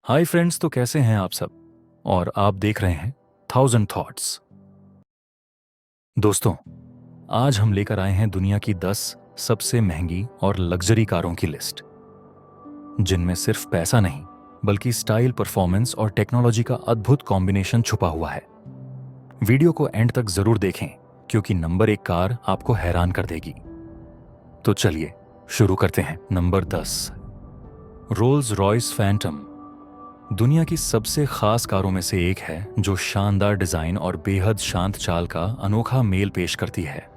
Hi friends, तो कैसे हैं आप सब। और आप देख रहे हैं 1000 थॉट्स। दोस्तों, आज हम लेकर आए हैं दुनिया की 10 सबसे महंगी और लग्जरी कारों की लिस्ट, जिनमें सिर्फ पैसा नहीं बल्कि स्टाइल, परफॉर्मेंस और टेक्नोलॉजी का अद्भुत कॉम्बिनेशन छुपा हुआ है। वीडियो को एंड तक जरूर देखें, क्योंकि नंबर 1 कार आपको हैरान कर देगी। तो चलिए शुरू करते हैं। Number 10, Rolls Royce Phantom. दुनिया की सबसे खास कारों में से एक है, जो शानदार डिजाइन और बेहद शांत चाल का अनोखा मेल पेश करती है।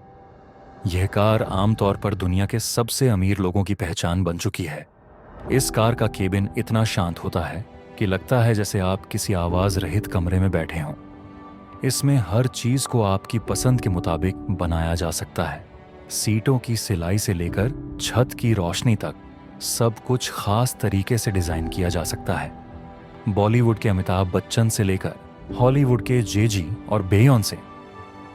यह कार आमतौर पर दुनिया के सबसे अमीर लोगों की पहचान बन चुकी है। इस कार का केबिन इतना शांत होता है कि लगता है जैसे आप किसी आवाज रहित कमरे में बैठे हों। इसमें हर चीज को आपकी पसंद के मुताबिक बनाया जा सकता है। सीटों की सिलाई से लेकर छत की रोशनी तक सब कुछ खास तरीके से डिजाइन किया जा सकता है। बॉलीवुड के अमिताभ बच्चन से लेकर हॉलीवुड के जेजी और बेयोंसे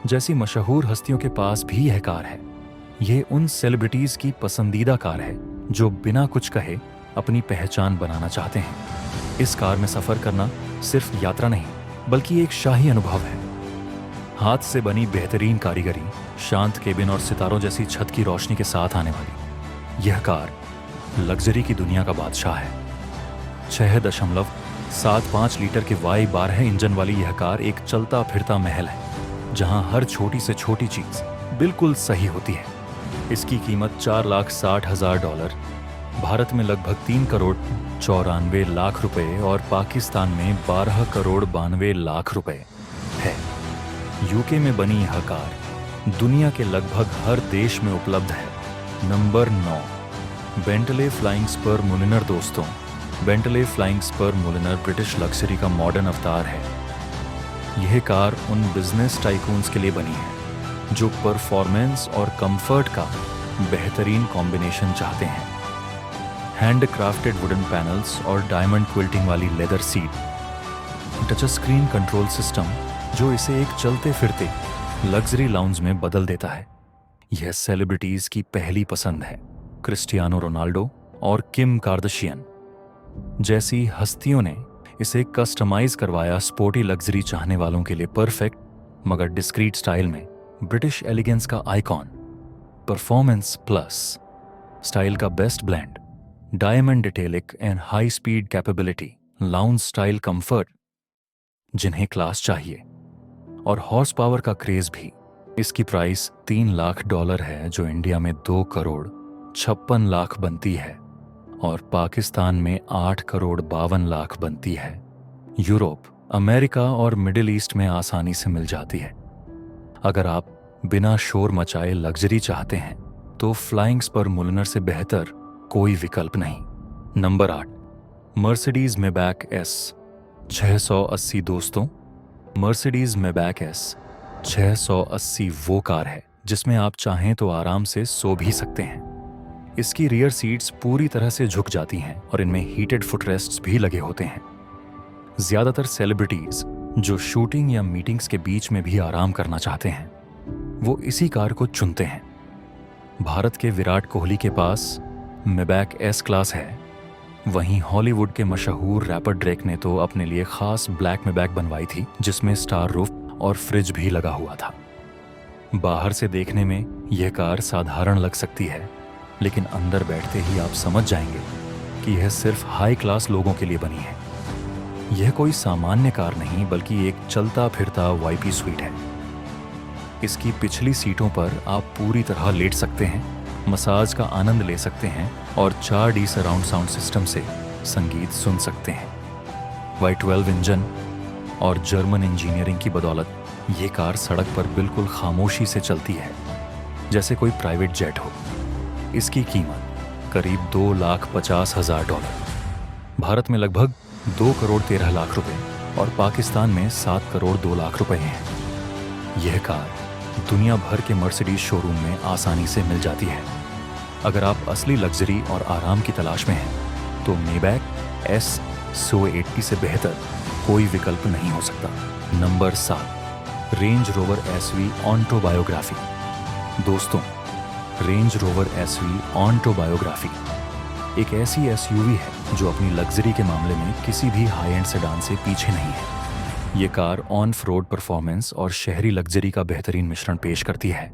जैसी मशहूर हस्तियों के पास भी यह कार है। यह उन सेलिब्रिटीज की पसंदीदा कार है जो बिना कुछ कहे अपनी पहचान बनाना चाहते हैं। इस कार में सफर करना सिर्फ यात्रा नहीं बल्कि एक शाही अनुभव है। हाथ से बनी बेहतरीन कारीगरी, शांत केबिन और सितारों जैसी छत की रोशनी के साथ आने वाली यह कार लग्जरी की दुनिया का बादशाह है। 6.75 लीटर के Y12 इंजन वाली यह कार एक चलता फिरता महल है, जहां हर छोटी से छोटी चीज बिल्कुल सही होती है। इसकी कीमत $4,60,000, भारत में लगभग 3,94,00,000 रुपए और पाकिस्तान में 12,92,00,000 रुपए है। यूके में बनी यह कार दुनिया के लगभग हर देश में उपलब्ध है। Number 9, Bentley Flying Spur Mulliner. दोस्तों, Bentley Flying Spur Mulliner British luxury का मॉडर्न अवतार है। यह कार उन बिजनेस टाइकून्स के लिए बनी है जो परफॉर्मेंस और कंफर्ट का बेहतरीन कॉम्बिनेशन चाहते हैं। हैंड क्राफ्टेड वुडन पैनल्स और डायमंड क्विल्टिंग वाली leather seat, touch screen control system जो इसे एक चलते फिरते लग्जरी लाउंज में बदल देता है। यह सेलिब्रिटीज की पहली पसंद है। क्रिस्टियानो रोनाल्डो और किम कार्दशियन जैसी हस्तियों ने इसे कस्टमाइज करवाया स्पोर्टी लग्जरी चाहने वालों के लिए परफेक्ट मगर डिस्क्रीट स्टाइल में ब्रिटिश एलिगेंस का आइकॉन। परफॉर्मेंस प्लस स्टाइल का best blend, diamond detailing and high speed capability, lounge style comfort जिन्हें क्लास चाहिए, और हॉर्स पावर का क्रेज भी। इसकी प्राइस $3 लाख है, जो इंडिया में 2,56,00,000 बनती है और पाकिस्तान में 8,52,00,000 बनती है। यूरोप, अमेरिका और मिडिल ईस्ट में आसानी से मिल जाती है। अगर आप बिना शोर मचाए लग्जरी चाहते हैं तो फ्लाइंग स्पर मुलिनर से बेहतर कोई विकल्प नहीं। Number 8, Mercedes Maybach S 680। दोस्तों, मर्सिडीज मेबैक एस 680 वो कार है जिसमें आप चाहें तो आराम से सो भी सकते हैं। इसकी रियर सीट्स पूरी तरह से झुक जाती हैं और इनमें हीटेड फुटरेस्ट्स भी लगे होते हैं। ज्यादातर सेलिब्रिटीज जो शूटिंग या मीटिंग्स के बीच में भी आराम करना चाहते हैं, वो इसी कार को चुनते हैं। भारत के विराट कोहली के पास मेबैक एस क्लास है। वहीं हॉलीवुड के मशहूर रैपर ड्रेक ने तो अपने लिए खास ब्लैक मेबैक बनवाई थी, जिसमें स्टार रूफ और फ्रिज भी लगा हुआ था। बाहर से देखने में यह कार साधारण लग सकती है, लेकिन अंदर बैठते ही आप समझ जाएंगे कि यह सिर्फ हाई क्लास लोगों के लिए बनी है। यह कोई सामान्य कार नहीं बल्कि एक चलता फिरता वाईपी स्वीट है। इसकी पिछली सीटों पर आप पूरी तरह लेट सकते हैं, मसाज का आनंद ले सकते हैं और 4D सराउंड साउंड सिस्टम से संगीत सुन सकते हैं। Y12 इंजन और जर्मन इंजीनियरिंग की बदौलत ये कार सड़क पर बिल्कुल खामोशी से चलती है, जैसे कोई प्राइवेट जेट हो। इसकी कीमत करीब $2,50,000, भारत में लगभग 2,13,00,000 रुपए और पाकिस्तान में 7,02,00,000 रुपए हैं। यह कार दुनिया भर के मर्सिडीज शोरूम में आसानी से मिल जाती है। अगर आप असली लग्जरी और आराम की तलाश में हैं तो मेबैक एस 180 से बेहतर कोई विकल्प नहीं हो सकता। Number 7, Range Rover SV Autobiography. दोस्तों, Range Rover SV Autobiography एक ऐसी SUV है जो अपनी लग्जरी के मामले में किसी भी हाई एंड सेडान से पीछे नहीं है। ये कार ऑन रोड परफॉर्मेंस और शहरी लग्जरी का बेहतरीन मिश्रण पेश करती है।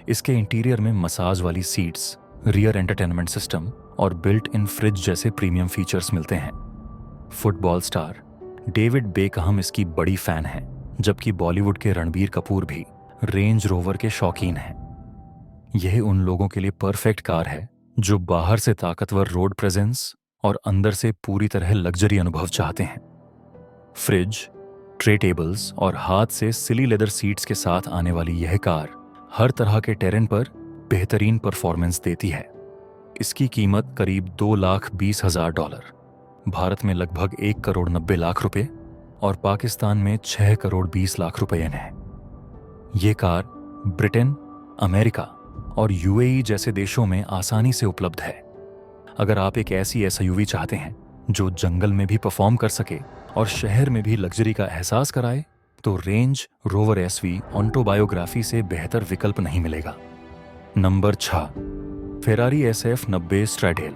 इसके इंटीरियर में मसाज वाली सीट्स, रियर एंटरटेनमेंट सिस्टम और बिल्ट इन फ्रिज जैसे प्रीमियम फीचर्स मिलते हैं। फुटबॉल स्टार डेविड बेकहम इसकी बड़ी फैन है, जबकि बॉलीवुड के रणबीर कपूर भी रेंज रोवर के शौकीन हैं। यह उन लोगों के लिए परफेक्ट कार है जो बाहर से ताकतवर रोड प्रेजेंस और अंदर से पूरी तरह लग्जरी अनुभव चाहते हैं। फ्रिज, ट्रे टेबल्स और हाथ से सिली लेदर सीट्स के साथ आने वाली यह कार हर तरह के टेरेन पर बेहतरीन परफॉर्मेंस देती है। इसकी कीमत करीब $2,20,000, भारत में लगभग 1,90,00,000 रुपए और पाकिस्तान में 6,20,00,000 रुपये है। ये कार ब्रिटेन, अमेरिका और यूएई जैसे देशों में आसानी से उपलब्ध है। अगर आप एक ऐसी एसयूवी चाहते हैं जो जंगल में भी परफॉर्म कर सके और शहर में भी लग्जरी का एहसास कराए, तो रेंज रोवर एसवी ऑटोबायोग्राफी से बेहतर विकल्प नहीं मिलेगा। Number 6, Ferrari SF90 Stradale.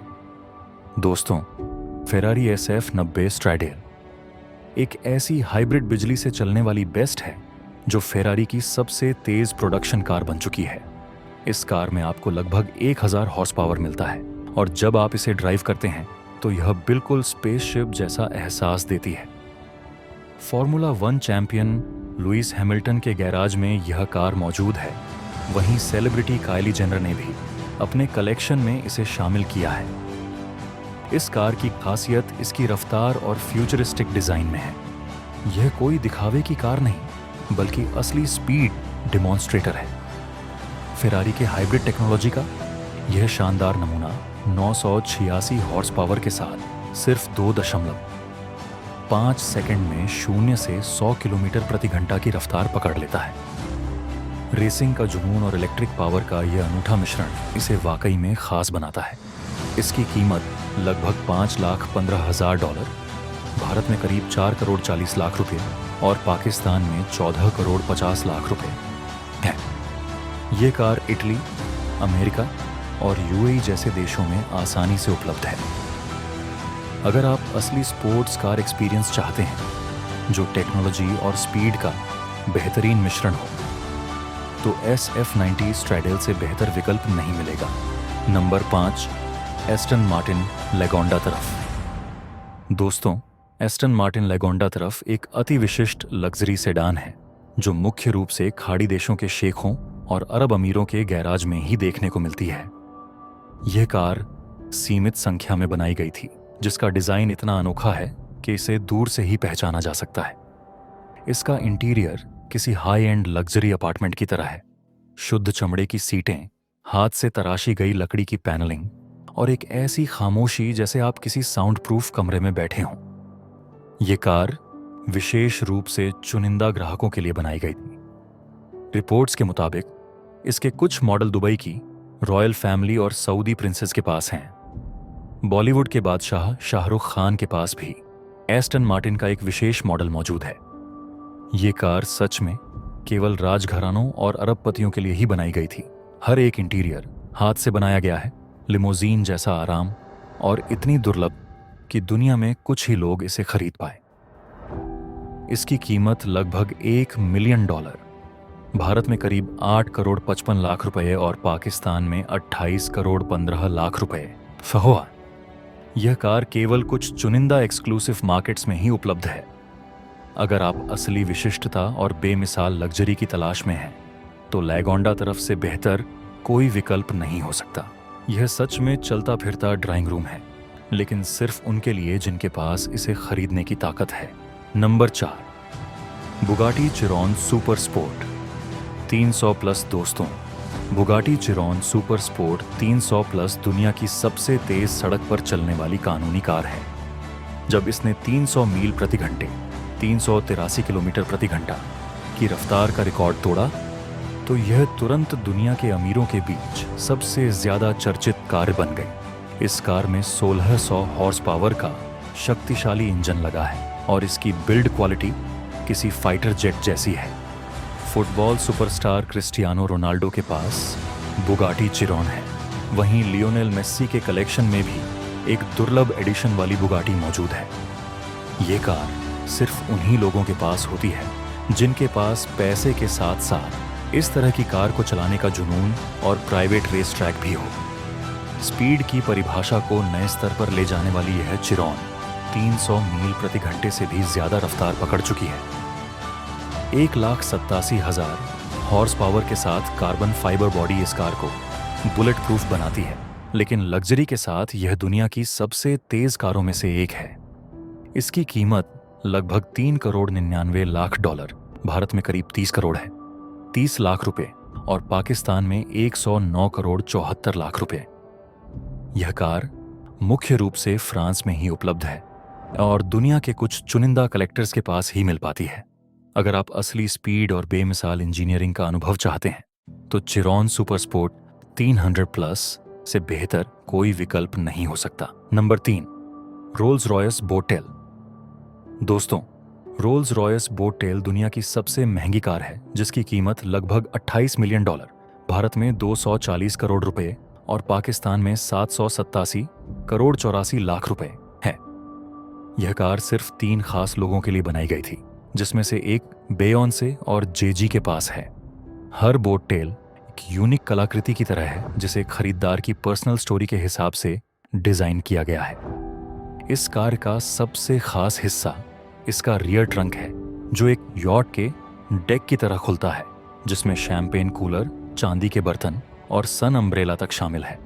दोस्तों, फेरारी SF90 स्ट्रैडेल एक ऐसी हाइब्रिड बिजली से चलने वाली बेस्ट है जो फेरारी की सबसे तेज प्रोडक्शन कार बन चुकी है। इस कार में आपको लगभग 1000 हॉर्स पावर मिलता है और जब आप इसे ड्राइव करते हैं तो यह बिल्कुल स्पेसशिप जैसा एहसास देती है। फॉर्मूला 1 चैंपियन लुइस हैमिल्टन के गैराज में यह कार मौजूद है। वहीं सेलिब्रिटी काइली जेनर ने भी अपने कलेक्शन में इसे शामिल किया है। इस कार की खासियत इसकी रफ्तार और फ्यूचरिस्टिक डिजाइन में है। यह कोई दिखावे की कार नहीं, बल्कि असली स्पीड डिमॉन्स्ट्रेटर है। फेरारी के हाइब्रिड टेक्नोलॉजी का यह शानदार नमूना 986 हॉर्स पावर के साथ सिर्फ 2.5 सेकंड में 0 से 100 किलोमीटर प्रति घंटा की रफ्तार पकड़ लेता है। रेसिंग का जुनून और इलेक्ट्रिक पावर का यह अनूठा मिश्रण इसे वाकई में खास बनाता है। इसकी कीमत लगभग $5,15,000, भारत में करीब 4,40,00,000 रुपये और पाकिस्तान में 14,50,00,000 रुपये है। ये कार इटली, अमेरिका और यूएई जैसे देशों में आसानी से उपलब्ध है। अगर आप असली स्पोर्ट्स कार एक्सपीरियंस चाहते हैं जो टेक्नोलॉजी और स्पीड का बेहतरीन मिश्रण हो, तो SF90 स्ट्रैडेल से बेहतर विकल्प नहीं मिलेगा। नंबर 5, एस्टन मार्टिन लेगोंडा तरफ। दोस्तों, एस्टन मार्टिन लेगोंडा तरफ एक अति विशिष्ट लग्जरी सेडान है जो मुख्य रूप से खाड़ी देशों के शेखों और अरब अमीरों के गैराज में ही देखने को मिलती है। यह कार सीमित संख्या में बनाई गई थी, जिसका डिजाइन इतना अनोखा है कि इसे दूर से ही पहचाना जा सकता है। इसका इंटीरियर किसी हाई एंड लग्जरी अपार्टमेंट की तरह है। शुद्ध चमड़े की सीटें, हाथ से तराशी गई लकड़ी की पैनलिंग और एक ऐसी खामोशी जैसे आप किसी साउंड प्रूफ कमरे में बैठे हों। यह कार विशेष रूप से चुनिंदा ग्राहकों के लिए बनाई गई थी। रिपोर्ट्स के मुताबिक इसके कुछ मॉडल दुबई की रॉयल फैमिली और सऊदी प्रिंसेस के पास हैं। बॉलीवुड के बादशाह शाहरुख खान के पास भी एस्टन मार्टिन का एक विशेष मॉडल मौजूद है। ये कार सच में केवल राजघरानों और अरबपतियों के लिए ही बनाई गई थी। हर एक इंटीरियर हाथ से बनाया गया है, लिमोजीन जैसा आराम और इतनी दुर्लभ कि दुनिया में कुछ ही लोग इसे खरीद पाए। इसकी कीमत लगभग $1 मिलियन, भारत में करीब 8,55,00,000 रुपए और पाकिस्तान में 28,15,00,000 रुपए हुआ। यह कार केवल कुछ चुनिंदा एक्सक्लूसिव मार्केट्स में ही उपलब्ध है। अगर आप असली विशिष्टता और बेमिसाल लग्जरी की तलाश में हैं, तो लेगोंडा तरफ से बेहतर कोई विकल्प नहीं हो सकता। यह सच में चलता फिरता ड्राइंग रूम है, लेकिन सिर्फ उनके लिए जिनके पास इसे खरीदने की ताकत है। Number 4, Bugatti Chiron super sport 300+। दोस्तों, बुगाटी चिरॉन सुपर स्पोर्ट 300+ दुनिया की सबसे तेज सड़क पर चलने वाली कानूनी कार है। जब इसने 300 मील प्रति घंटे 383 किलोमीटर प्रति घंटा की रफ्तार का रिकॉर्ड तोड़ा, तो यह तुरंत दुनिया के अमीरों के बीच सबसे ज्यादा चर्चित कार बन गई। इस कार में 1600 हॉर्स पावर का शक्तिशाली इंजन लगा है और इसकी बिल्ड क्वालिटी किसी फाइटर जेट जैसी है। फुटबॉल सुपरस्टार क्रिस्टियानो रोनाल्डो के पास बुगाटी चिरॉन है। वहीं लियोनेल मेस्सी के कलेक्शन में भी एक दुर्लभ एडिशन वाली बुगाटी मौजूद है। ये कार सिर्फ उन्हीं लोगों के पास होती है जिनके पास पैसे के साथ साथ इस तरह की कार को चलाने का जुनून और प्राइवेट रेस ट्रैक भी हो। स्पीड की परिभाषा को नए स्तर पर ले जाने वाली यह चिरॉन 300 मील प्रति घंटे से भी ज्यादा रफ्तार पकड़ चुकी है। 1,87,000 हॉर्स पावर के साथ कार्बन फाइबर बॉडी इस कार को बुलेट प्रूफ बनाती है, लेकिन लग्जरी के साथ यह दुनिया की सबसे तेज कारों में से एक है। इसकी कीमत लगभग 3 करोड़ 99 लाख डॉलर, भारत में करीब 30 करोड़ है, 30 लाख रुपए, और पाकिस्तान में 109 करोड़ 74 लाख रुपए। यह कार मुख्य रूप से फ्रांस में ही उपलब्ध है और दुनिया के कुछ चुनिंदा कलेक्टर्स के पास ही मिल पाती है। अगर आप असली स्पीड और बेमिसाल इंजीनियरिंग का अनुभव चाहते हैं तो चिरॉन सुपर स्पोर्ट 300 प्लस से बेहतर कोई विकल्प नहीं हो सकता। Number 3, Rolls Royce bottle. दोस्तों, रोल्स रॉयस बोटेल दुनिया की सबसे महंगी कार है जिसकी कीमत लगभग 28 मिलियन डॉलर, भारत में 240 करोड़ रुपए और पाकिस्तान में 787 करोड़ 84 लाख रुपए है। यह कार सिर्फ 3 खास लोगों के लिए बनाई गई थी, जिसमें से एक बेयोंसे और जेजी के पास है। हर बोटेल एक यूनिक कलाकृति की तरह है जिसे खरीदार की पर्सनल स्टोरी के हिसाब से डिजाइन किया गया है। इस कार का सबसे खास हिस्सा इसका रियर ट्रंक है, जो एक यॉट के डेक की तरह खुलता है, जिसमें शैंपेन कूलर, चांदी के बर्तन और सन अम्ब्रेला तक शामिल है।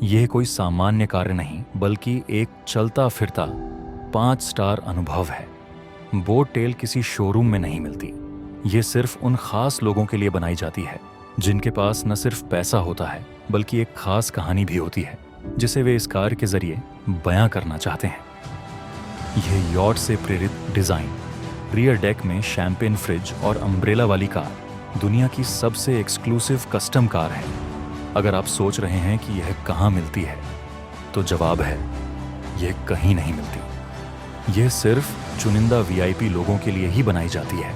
यह कोई सामान्य कार्य नहीं बल्कि एक चलता फिरता 5 स्टार अनुभव है। बोटेल किसी शोरूम में नहीं मिलती। ये सिर्फ उन खास लोगों के लिए बनाई जाती है जिनके पास न सिर्फ पैसा होता है बल्कि एक खास कहानी भी होती है जिसे वे इस कार के जरिए बयां करना चाहते हैं। यह यॉट से प्रेरित डिजाइन, रियर डेक में शैंपेन फ्रिज और अम्ब्रेला वाली कार दुनिया की सबसे एक्सक्लूसिव कस्टम कार है। अगर आप सोच रहे हैं कि यह कहाँ मिलती है तो जवाब है, यह कहीं नहीं मिलती। यह सिर्फ चुनिंदा वीआईपी लोगों के लिए ही बनाई जाती है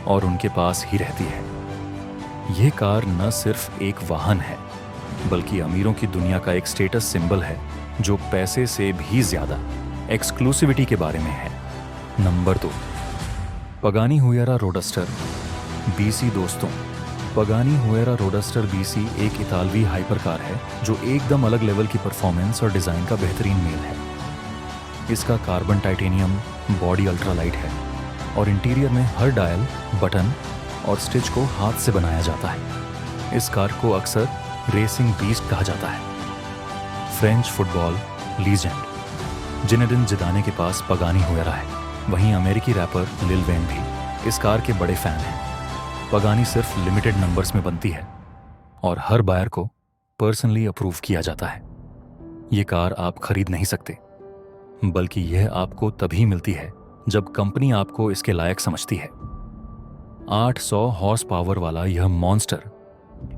और उनके पास ही रहती है। यह कार न सिर्फ एक वाहन है बल्कि अमीरों की दुनिया का एक स्टेटस सिंबल है जो पैसे से भी ज्यादा एक्सक्लूसिविटी के बारे में है। Number 2, Pagani Huayra Roadster BC. दोस्तों, पगानी हुएरा रोडस्टर बीसी एक इतालवी हाइपर कार है जो एकदम अलग लेवल की परफॉर्मेंस और डिजाइन का बेहतरीन मेल है। इसका कार्बन टाइटेनियम बॉडी अल्ट्रालाइट है और इंटीरियर में हर डायल, बटन और स्टिच को हाथ से बनाया जाता है। इस कार को अक्सर रेसिंग बीस्ट कहा जाता है। फ्रेंच फुटबॉल लीजेंड जिनेडिन जिदाने के पास पगानी हुएरा है, वहीं अमेरिकी रैपर लिल वेन भी इस कार के बड़े फैन हैं। पगानी सिर्फ लिमिटेड नंबर्स में बनती है और हर बायर को पर्सनली अप्रूव किया जाता है। ये कार आप खरीद नहीं सकते, बल्कि यह आपको तभी मिलती है जब कंपनी आपको इसके लायक समझती है। 800 हॉर्स पावर वाला यह मॉन्स्टर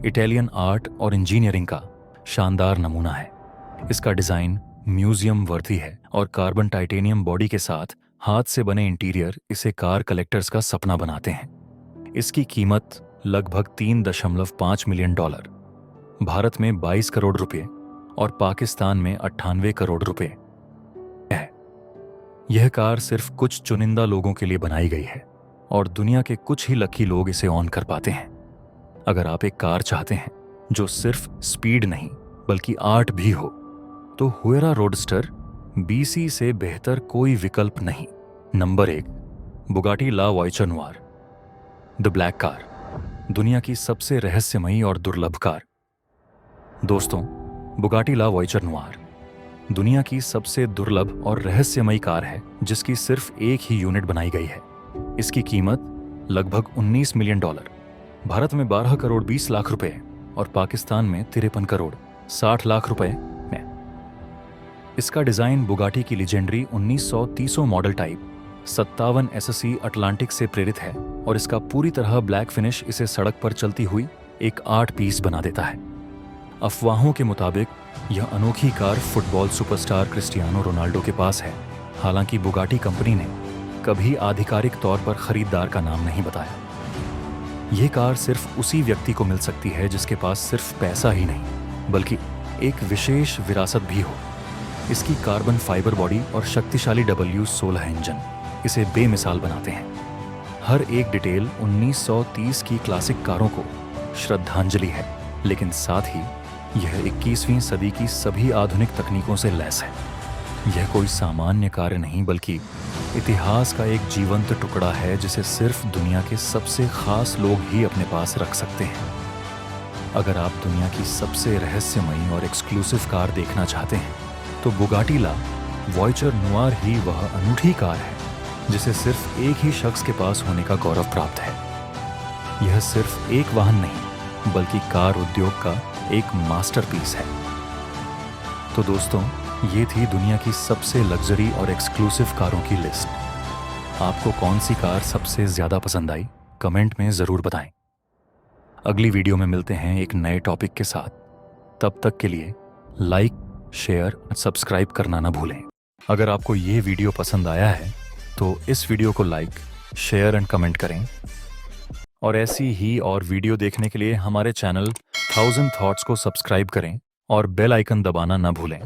इटालियन आर्ट और इंजीनियरिंग का शानदार नमूना है। इसका डिजाइन म्यूजियम वर्दी है और कार्बन टाइटेनियम बॉडी के साथ हाथ से बने इंटीरियर इसे कार कलेक्टर्स का सपना बनाते हैं। इसकी कीमत लगभग 3.5 मिलियन डॉलर, भारत में 22 करोड़ रुपए और पाकिस्तान में 98 करोड़ रुपए है। यह कार सिर्फ कुछ चुनिंदा लोगों के लिए बनाई गई है और दुनिया के कुछ ही लकी लोग इसे ऑन कर पाते हैं। अगर आप एक कार चाहते हैं जो सिर्फ स्पीड नहीं बल्कि आर्ट भी हो, तो हुएरा रोडस्टर बीसी से बेहतर कोई विकल्प नहीं। Number 1, Bugatti La Voiture Noire the black car, दुनिया की सबसे रहस्यमयी और दुर्लभ कार। दोस्तों, बुगाटी ला वॉयचर नोयर दुनिया की सबसे दुर्लभ और रहस्यमयी कार है जिसकी सिर्फ एक ही यूनिट बनाई गई है। इसकी कीमत लगभग 19 मिलियन डॉलर, भारत में 12 करोड़ 20 लाख रुपए और पाकिस्तान में 53 करोड़ 60 लाख रुपए में। इसका डिजाइन बुगाटी की legendary 1930 model type 57 SSC Atlantic से प्रेरित है और इसका पूरी तरह ब्लैक फिनिश इसे सड़क पर चलती हुई एक आर्ट पीस बना देता है। अफवाहों के मुताबिक यह अनोखी car football superstar Cristiano Ronaldo के पास है। हालांकि बुगाटी कंपनी ने कभी आधिकारिक तौर पर खरीदार का नाम नहीं बताया। यह कार सिर्फ उसी व्यक्ति को मिल सकती है जिसके पास सिर्फ पैसा ही नहीं बल्कि एक विशेष विरासत भी हो। इसकी कार्बन फाइबर बॉडी और शक्तिशाली W16 इंजन इसे बेमिसाल बनाते हैं। हर एक डिटेल 1930 की क्लासिक कारों को श्रद्धांजलि है, लेकिन साथ ही यह 21वीं सदी की सभी आधुनिक तकनीकों से लैस है। यह कोई सामान्य कार्य नहीं बल्कि इतिहास का एक जीवंत टुकड़ा है जिसे सिर्फ दुनिया के सबसे खास लोग ही अपने पास रख सकते हैं। अगर आप दुनिया की सबसे रहस्यमयी और एक्सक्लूसिव कार देखना चाहते हैं तो बुगाटी ला वॉयचर नुआर ही वह अनूठी कार है जिसे सिर्फ एक ही शख्स के पास होने का गौरव प्राप्त है। यह सिर्फ एक वाहन नहीं बल्कि कार उद्योग का एक मास्टरपीस है। तो दोस्तों, ये थी दुनिया की सबसे लग्जरी और एक्सक्लूसिव कारों की लिस्ट। आपको कौन सी कार सबसे ज्यादा पसंद आई, कमेंट में जरूर बताएं। अगली वीडियो में मिलते हैं एक नए टॉपिक के साथ। तब तक के लिए लाइक, शेयर और सब्सक्राइब करना ना भूलें। अगर आपको ये वीडियो पसंद आया है तो इस वीडियो को लाइक, शेयर एंड कमेंट करें। और ऐसी ही और वीडियो देखने के लिए हमारे चैनल 1000 थॉट्स को सब्सक्राइब करें और बेल आइकन दबाना ना भूलें।